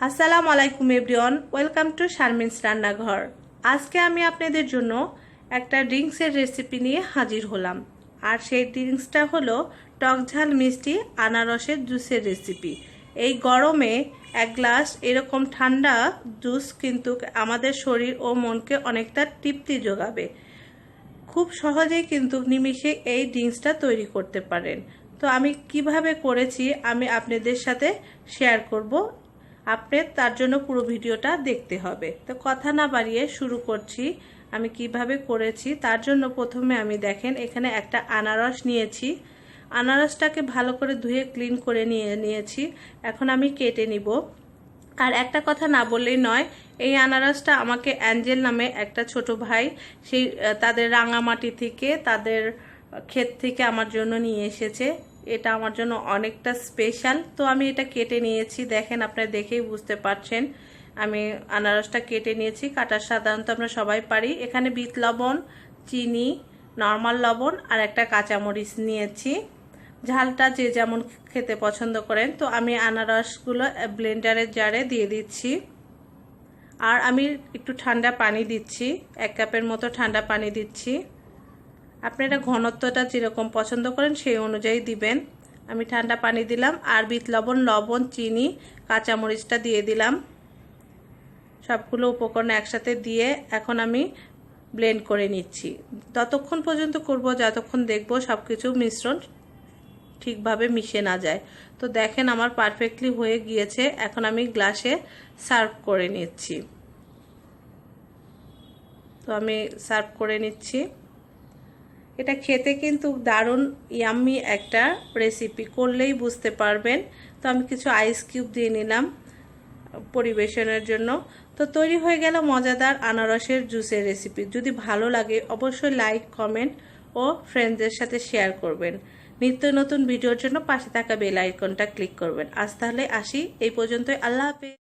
আসসালামু আলাইকুম everyone, welcome to Sharmin's রান্নাঘর। আজকে আমি আপনাদের জন্য একটা ড্রিঙ্কসের রেসিপি নিয়ে হাজির হলাম। আর সেই ড্রিঙ্কসটা হলো টকঝাল মিষ্টি আনারসের জুসের রেসিপি। এই গরমে এক গ্লাস এরকম ঠান্ডা জুস কিন্তু আমাদের শরীর ও মনকে অনেকটা তৃপ্তি যোগাবে। খুব সহজেই কিন্তু নিমিষে এই ড্রিঙ্কসটা তৈরি করতে পারেন। তো আমি কিভাবে করেছি আমি আপনাদের সাথে শেয়ার করব। আপনার তার জন্য পুরো ভিডিওটা দেখতে হবে। তো কথা না বাড়িয়ে শুরু করছি আমি কিভাবে করেছি। তার জন্য প্রথমে আমি দেখেন এখানে একটা আনারস নিয়েছি। আনারসটাকে ভালো করে ধুয়ে ক্লিন করে নিয়েছি। এখন আমি কেটে নিব। আর একটা কথা না বললেই নয়, এই আনারসটা আমাকে অ্যাঞ্জেল নামে একটা ছোট ভাই সেই তাদের রাঙামাটি থেকে তাদের ক্ষেত থেকে আমার জন্য নিয়ে এসেছে। এটা আমার জন্য অনেকটা স্পেশাল। তো আমি এটা কেটে নিয়েছি, দেখেন আপনারা দেখেই বুঝতে পারছেন আমি আনারসটা কেটে নিয়েছি। কাটা সাধারণত আমরা সবাই পারি। এখানে বিট লবণ, চিনি, নর্মাল লবণ আর একটা কাঁচামরিচ নিয়েছি। ঝালটা যে যেমন খেতে পছন্দ করেন। তো আমি আনারসগুলো ব্লেন্ডারের জারে দিয়ে দিচ্ছি। আর আমি একটু ঠান্ডা পানি দিচ্ছি, 1 কাপের মতো ঠান্ডা পানি দিচ্ছি। আপনারা ঘনত্বটা যেরকম পছন্দ করেন সেই অনুযায়ী দিবেন। আমি ঠান্ডা পানি দিলাম আর বিট লবণ, লবণ, চিনি, কাঁচামরিচটা দিয়ে দিলাম। সবগুলো উপকরণ একসাথে দিয়ে এখন আমি ব্লেন্ড করে নিচ্ছি। ততক্ষণ পর্যন্ত করব যতক্ষণ দেখব সব কিছু মিশ্রণ ঠিকভাবে মিশে না যায়। তো দেখেন আমার পারফেক্টলি হয়ে গিয়েছে। এখন আমি গ্লাসে সার্ভ করে নিচ্ছি। তো আমি সার্ভ করে নিচ্ছি। এটা খেতে কিন্তু দারুণ ইয়াম্মি একটা রেসিপি, করলেই বুঝতে পারবেন। তো আমি কিছু আইস কিউব দিয়ে নিলাম পরিবেশনের জন্য। তো তৈরি হয়ে গেল মজাদার আনারসের জুসের রেসিপি। যদি ভালো লাগে অবশ্যই লাইক, কমেন্ট ও ফ্রেন্ডসদের সাথে শেয়ার করবেন। নিত্য নতুন ভিডিওর জন্য পাশে থাকা বেল আইকনটা ক্লিক করবেন। আজ তাহলে আসি, এই পর্যন্তই। আল্লাহ হাফেজ।